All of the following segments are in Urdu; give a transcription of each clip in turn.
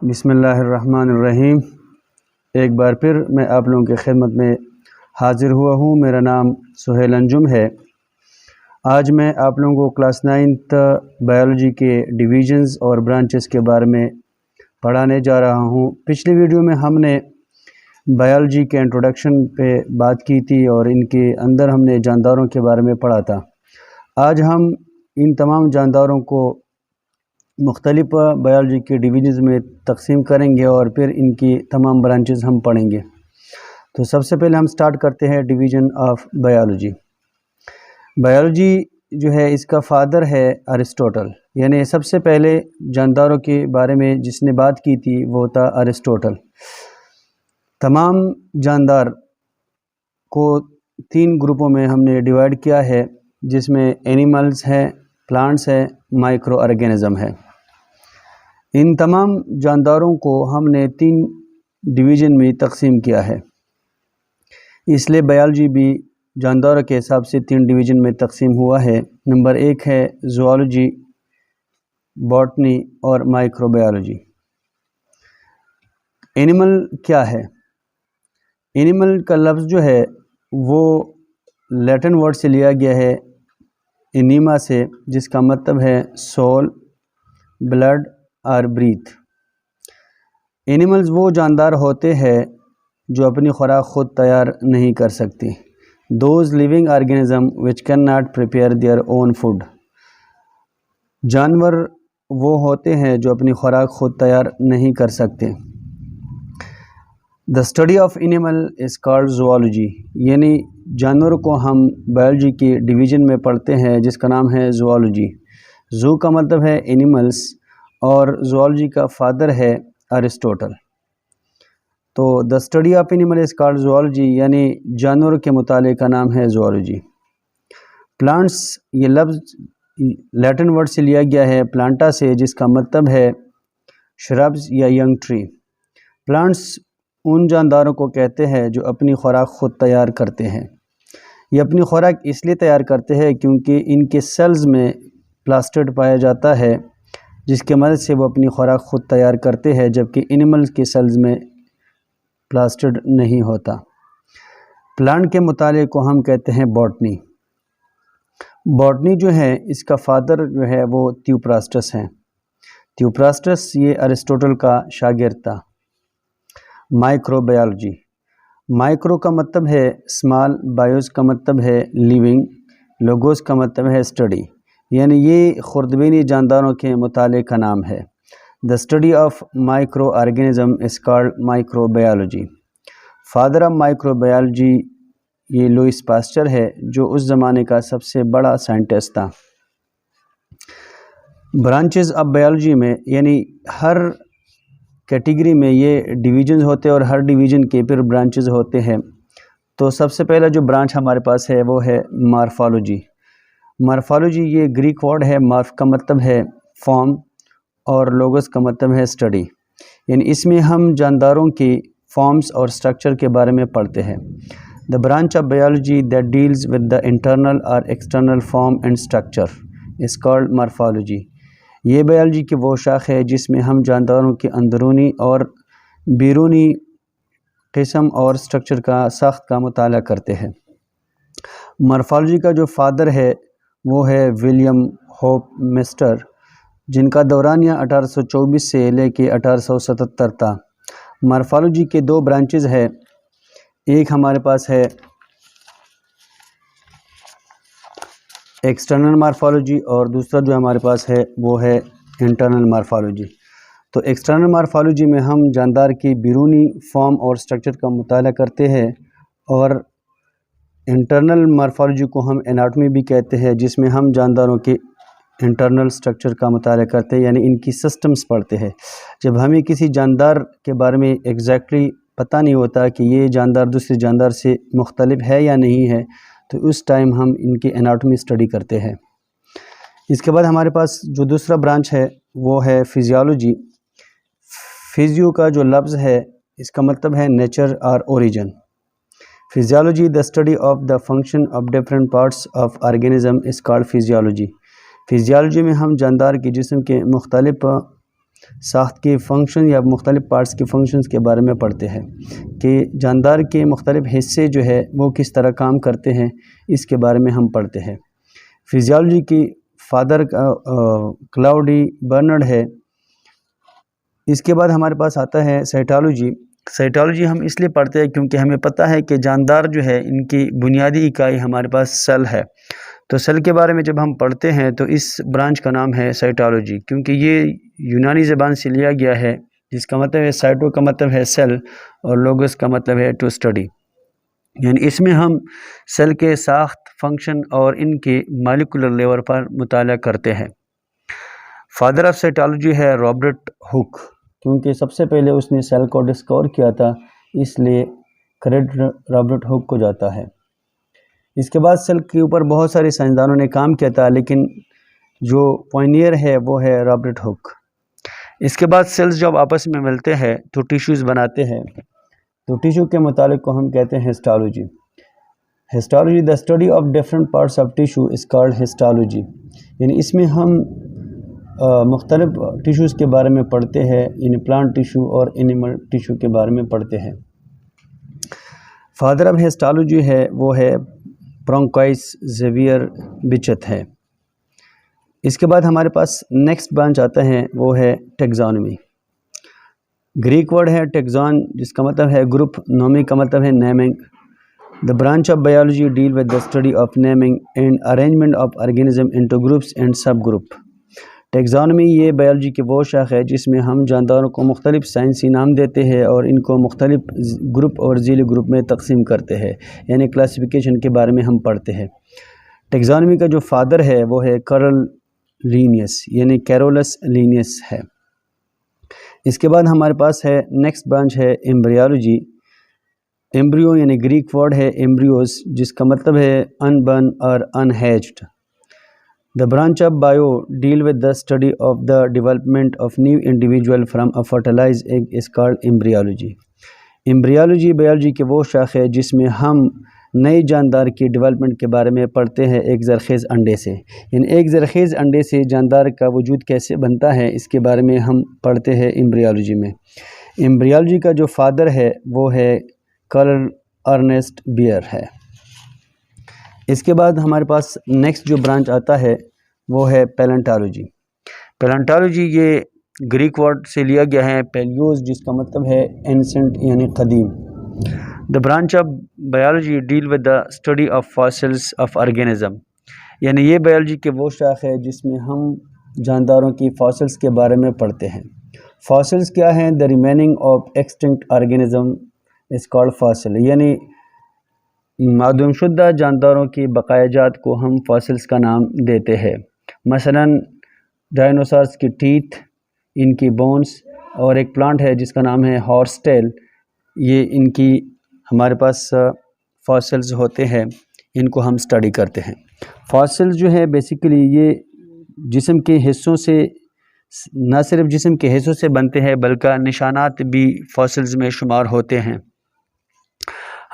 بسم اللہ الرحمن الرحیم۔ ایک بار پھر میں آپ لوگوں کی خدمت میں حاضر ہوا ہوں۔ میرا نام سہیل انجم ہے۔ آج میں آپ لوگوں کو کلاس 9th بایولوجی کے ڈویژنز اور برانچز کے بارے میں پڑھانے جا رہا ہوں۔ پچھلی ویڈیو میں ہم نے بایولوجی کے انٹروڈکشن پہ بات کی تھی اور ان کے اندر ہم نے جانداروں کے بارے میں پڑھا تھا۔ آج ہم ان تمام جانداروں کو مختلف بایولوجی کے ڈویژنز میں تقسیم کریں گے اور پھر ان کی تمام برانچز ہم پڑھیں گے۔ تو سب سے پہلے ہم سٹارٹ کرتے ہیں ڈویژن آف بایولوجی۔ بایولوجی جو ہے اس کا فادر ہے ارسطوٹل، یعنی سب سے پہلے جانداروں کے بارے میں جس نے بات کی تھی وہ تھا ارسطوٹل۔ تمام جاندار کو 3 گروپوں میں ہم نے ڈیوائیڈ کیا ہے، جس میں اینیملز ہے، پلانٹس ہے، مائکرو آرگینزم ہے۔ ان تمام جانداروں کو ہم نے 3 ڈویژن میں تقسیم کیا ہے، اس لیے بایولوجی بھی جانداروں کے حساب سے 3 ڈویژن میں تقسیم ہوا ہے۔ نمبر 1 ہے زوالوجی، باٹنی اور مائکرو بایولوجی۔ اینیمل کیا ہے؟ اینیمل کا لفظ جو ہے وہ لیٹن ورڈ سے لیا گیا ہے انیما سے، جس کا مطلب ہے سول، بلڈ اور بریتھ۔ اینیملز وہ جاندار ہوتے ہیں جو اپنی خوراک خود تیار نہیں کر سکتے۔ Those living organism which can not prepare their own food. جانور وہ ہوتے ہیں جو اپنی خوراک خود تیار نہیں کر سکتے۔ The study of animal is called zoology، یعنی جانوروں کو ہم بایولوجی کی ڈویژن میں پڑھتے ہیں جس کا نام ہے زوالوجی۔ زو کا مطلب ہے اینیملز اور زوالوجی کا فادر ہے ارسطوٹل۔ تو the study of animal is called zoology، یعنی جانوروں کے مطالعے کا نام ہے زوالوجی۔ پلانٹس، یہ لفظ لیٹن ورڈ سے لیا گیا ہے پلانٹا سے، جس کا مطلب ہے شربز یا ینگ ٹری۔ پلانٹس ان جانداروں کو کہتے ہیں جو اپنی خوراک خود تیار کرتے ہیں۔ یہ اپنی خوراک اس لیے تیار کرتے ہیں کیونکہ ان کے سیلز میں پلاسٹڈ پایا جاتا ہے، جس کی مدد سے وہ اپنی خوراک خود تیار کرتے ہیں، جبکہ اینیملز کے سیلز میں پلاسٹڈ نہیں ہوتا۔ پلانٹ کے مطالعے کو ہم کہتے ہیں باٹنی۔ باٹنی جو ہے اس کا فادر جو ہے وہ تھیوپراسٹس ہے۔ تھیوپراسٹس یہ ارسطوٹل کا شاگرد تھا۔ مائکرو بایولوجی، مائکرو کا مطلب ہے اسمال، بایوز کا مطلب ہے لیونگ، لوگوس کا مطلب ہے اسٹڈی، یعنی یہ خردبینی جانداروں کے مطالعے کا نام ہے۔ The study of micro organism is called micro biology۔ Father of micro biology یہ لوئس پاسچر ہے، جو اس زمانے کا سب سے بڑا سائنٹسٹ تھا۔ برانچز آف بایولوجی میں، یعنی ہر کیٹیگری میں یہ ڈویژنز ہوتے ہیں اور ہر ڈویژن کے پھر برانچز ہوتے ہیں۔ تو سب سے پہلا جو برانچ ہمارے پاس ہے وہ ہے مارفالوجی۔ مارفالوجی یہ گریک ورڈ ہے، مارف کا مطلب ہے فارم اور لوگوس کا مطلب ہے اسٹڈی، یعنی اس میں ہم جانداروں کی فارمز اور اسٹرکچر کے بارے میں پڑھتے ہیں۔ The branch of biology that deals with the internal or external form and structure is called morphology۔ یہ بایولوجی کی وہ شاخ ہے جس میں ہم جانداروں کے اندرونی اور بیرونی قسم اور اسٹرکچر کا ساخت کا مطالعہ کرتے ہیں۔ مارفالوجی کا جو فادر ہے وہ ہے ولیم ہوپ مسٹر، جن کا دورانیہ 1824 سے لے کے 1877 تھا۔ مارفالوجی کے 2 برانچز ہے، ایک ہمارے پاس ہے ایکسٹرنل مارفالوجی اور دوسرا جو ہمارے پاس ہے وہ ہے انٹرنل مارفالوجی۔ تو ایکسٹرنل مارفالوجی میں ہم جاندار کی بیرونی فارم اور اسٹرکچر کا مطالعہ کرتے ہیں، اور انٹرنل مارفالوجی کو ہم اناٹمی بھی کہتے ہیں، جس میں ہم جانداروں کے انٹرنل اسٹرکچر کا مطالعہ کرتے ہیں، یعنی ان کی سسٹمز پڑھتے ہیں۔ جب ہمیں کسی جاندار کے بارے میں ایگزیکٹلی پتہ نہیں ہوتا کہ یہ جاندار دوسرے جاندار سے مختلف ہے یا نہیں ہے، تو اس ٹائم ہم ان کی اناٹمی اسٹڈی کرتے ہیں۔ اس کے بعد ہمارے پاس جو دوسرا برانچ ہے وہ ہے فزیالوجی۔ فزیو کا جو لفظ ہے اس کا مطلب ہے نیچر اور origin. Physiology the study of the function of different parts of organism is called physiology۔ Physiology میں ہم جاندار کے جسم کے مختلف ساخت کے فنکشن یا مختلف پارٹس کے فنکشنز کے بارے میں پڑھتے ہیں کہ جاندار کے مختلف حصے جو ہے وہ کس طرح کام کرتے ہیں، اس کے بارے میں ہم پڑھتے ہیں۔ فزیالوجی کی فادر کلاؤڈی برنرڈ ہے۔ اس کے بعد ہمارے پاس آتا ہے سائٹالوجی۔ سائٹالوجی ہم اس لیے پڑھتے ہیں کیونکہ ہمیں پتہ ہے کہ جاندار جو ہے ان کی بنیادی اکائی ہمارے پاس سیل ہے، تو سیل کے بارے میں جب ہم پڑھتے ہیں تو اس برانچ کا نام ہے سائٹالوجی، کیونکہ یہ یونانی زبان سے لیا گیا ہے، جس کا مطلب ہے سائٹو کا مطلب ہے سیل اور لوگس کا مطلب ہے ٹو اسٹڈی، یعنی اس میں ہم سیل کے ساخت، فنکشن اور ان کے مالیکولر لیول پر مطالعہ کرتے ہیں۔ فادر آف سائٹالوجی ہے رابرٹ ہک، کیونکہ سب سے پہلے اس نے سیل کو ڈسکور کیا تھا، اس لیے کریڈٹ رابرٹ ہک کو جاتا ہے۔ اس کے بعد سیل کے اوپر بہت سارے سائنسدانوں نے کام کیا تھا، لیکن جو پائنیئر ہے وہ ہے رابرٹ ہک۔ اس کے بعد سیلز جب آپس میں ملتے ہیں تو ٹیشوز بناتے ہیں، تو ٹیشو کے متعلق کو ہم کہتے ہیں histology. Histology the study of different parts of tissue is called histology, یعنی اس میں ہم مختلف ٹیشوز کے بارے میں پڑھتے ہیں، یعنی پلانٹ ٹیشو اور اینیمل ٹیشو کے بارے میں پڑھتے ہیں۔ فادر آف ہسٹالوجی ہے وہ ہے برونکائس زیویئر بچت ہے۔ اس کے بعد ہمارے پاس نیکسٹ برانچ آتا ہے وہ ہے ٹیکزانومی۔ گریک ورڈ ہے ٹیکزان، جس کا مطلب ہے گروپ، نومی کا مطلب ہے naming. The branch of biology deal with the study of naming and arrangement of organism into groups and sub group. Taxonomy یہ بایولوجی کی وہ شاخ ہے جس میں ہم جانداروں کو مختلف سائنسی نام دیتے ہیں اور ان کو مختلف گروپ اور ذیلی گروپ میں تقسیم کرتے ہیں، یعنی کلاسیفیکیشن کے بارے میں ہم پڑھتے ہیں۔ ٹیکزانومی کا جو فادر ہے وہ ہے کارل لینیس، یعنی کیرولس لینیس ہے۔ اس کے بعد ہمارے پاس ہے نیکسٹ برانچ ہے ایمبریالوجی۔ ایمبریو یعنی گریک ورڈ ہے ایمبریوز، جس کا مطلب ہے انبرن اور انہیچڈ۔ The branch of bio deal with the study of the development of new individual from a fertilized egg is called embryology. Embryology biology کے وہ شاخ ہے جس میں ہم نئے جاندار کی ڈیولپمنٹ کے بارے میں پڑھتے ہیں ایک زرخیز انڈے سے، یعنی ایک زرخیز انڈے سے جاندار کا وجود کیسے بنتا ہے، اس کے بارے میں ہم پڑھتے ہیں ایمبریالوجی میں۔ ایمبریالوجی کا جو فادر ہے وہ ہے کارل ارنسٹ بیئر ہے۔ اس کے بعد ہمارے پاس نیکسٹ جو برانچ آتا ہے وہ ہے پیلنٹالوجی۔ پیلنٹالوجی یہ گریک ورڈ سے لیا گیا ہے پیلیوز، جس کا مطلب ہے اینسنٹ یعنی قدیم۔ The branch of biology deal with the study of fossils of organism, یعنی یہ بایولوجی کے وہ شاخ ہے جس میں ہم جانداروں کی فاسلز کے بارے میں پڑھتے ہیں۔ فاسلز کیا ہیں؟ The remaining of extinct organism is called fossil, یعنی معدوم شدہ جانداروں کی بقایا جات کو ہم فاسلز کا نام دیتے ہیں۔ مثلا ڈائنوسارز کی ٹیتھ، ان کی بونز، اور ایک پلانٹ ہے جس کا نام ہے ہارس ٹیل، یہ ان کی ہمارے پاس فاسلز ہوتے ہیں، ان کو ہم اسٹڈی کرتے ہیں۔ فاسلز جو ہے بیسیکلی یہ جسم کے حصوں سے، نہ صرف جسم کے حصوں سے بنتے ہیں بلکہ نشانات بھی فاسلز میں شمار ہوتے ہیں۔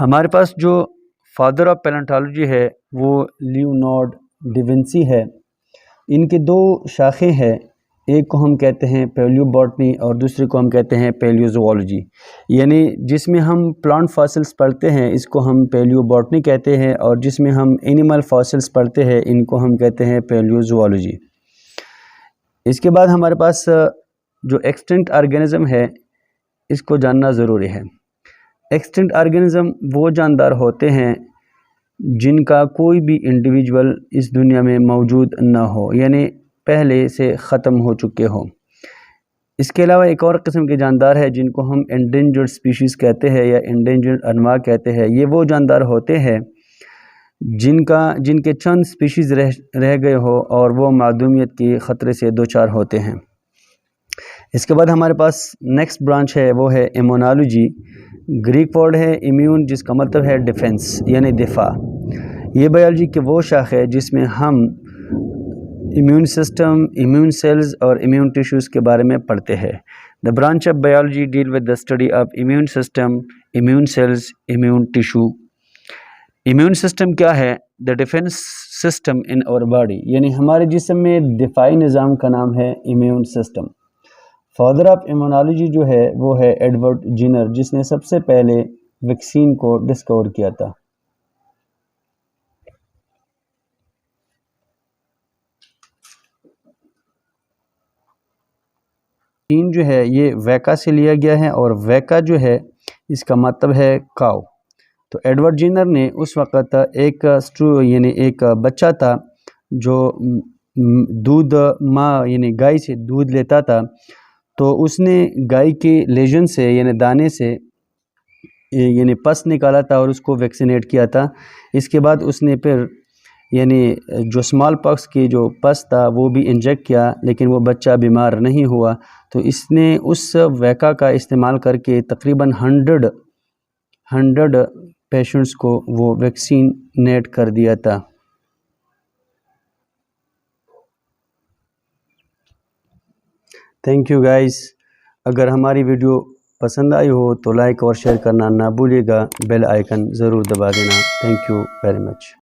ہمارے پاس جو فادر آف پیلنٹالوجی ہے وہ لیونارڈ ڈیونسی ہے۔ ان کے دو شاخیں ہیں، ایک کو ہم کہتے ہیں پیلیو باٹنی اور دوسرے کو ہم کہتے ہیں پیلیو زوالوجی، یعنی جس میں ہم پلانٹ فاسلز پڑھتے ہیں اس کو ہم پیلیو باٹنی کہتے ہیں، اور جس میں ہم اینیمل فاسلز پڑھتے ہیں ان کو ہم کہتے ہیں پیلیو زوالوجی۔ اس کے بعد ہمارے پاس جو ایکسٹنکٹ آرگینزم ہے اس کو جاننا ضروری ہے۔ ایکسٹنکٹ آرگینزم وہ جاندار ہوتے ہیں جن کا کوئی بھی انڈیویجول اس دنیا میں موجود نہ ہو، یعنی پہلے سے ختم ہو چکے ہوں۔ اس کے علاوہ ایک اور قسم کے جاندار ہے جن کو ہم انڈینجرڈ سپیشیز کہتے ہیں یا انڈینجرڈ انواع کہتے ہیں۔ یہ وہ جاندار ہوتے ہیں جن کے چند سپیشیز رہ گئے ہو اور وہ معدومیت کی خطرے سے دوچار ہوتے ہیں۔ اس کے بعد ہمارے پاس نیکسٹ برانچ ہے وہ ہے ایمونالوجی۔ گریک ورڈ ہے امیون، جس کا مطلب ہے ڈیفنس یعنی دفاع۔ یہ بایولوجی کے وہ شاخ ہے جس میں ہم امیون سسٹم، امیون سیلز اور امیون ٹیشوز کے بارے میں پڑھتے ہیں۔ The branch of biology deal with the study of immune system, immune cells, immune tissue. Immune system کیا ہے؟ دا ڈیفنس سسٹم ان اور باڈی، یعنی ہمارے جسم میں دفاعی نظام کا نام ہے immune system. Father of immunology جو ہے وہ ہے ایڈورڈ جینر، جس نے سب سے پہلے ویکسین کو ڈسکور کیا تھا۔ ویکسین جو ہے یہ ویکا سے لیا گیا ہے، اور ویکا جو ہے اس کا مطلب ہے کاؤ۔ تو ایڈورڈ جینر نے اس وقت ایک بچہ تھا جو دودھ ماں یعنی گائے سے دودھ لیتا تھا، تو اس نے گائے کے لیجن سے یعنی دانے سے یعنی پس نکالا تھا اور اس کو ویکسینیٹ کیا تھا۔ اس کے بعد اس نے پھر یعنی جو اسمال پاکس کی جو پس تھا وہ بھی انجیکٹ کیا، لیکن وہ بچہ بیمار نہیں ہوا۔ تو اس نے اس ویکا کا استعمال کر کے تقریباً 100 پیشنٹس کو وہ ویکسینیٹ کر دیا تھا۔ تھینک یو گائز، اگر ہماری ویڈیو پسند آئی ہو تو لائک اور شیئر کرنا نہ بھولیے گا، بیل آئیکن ضرور دبا دینا۔ Thank you very much.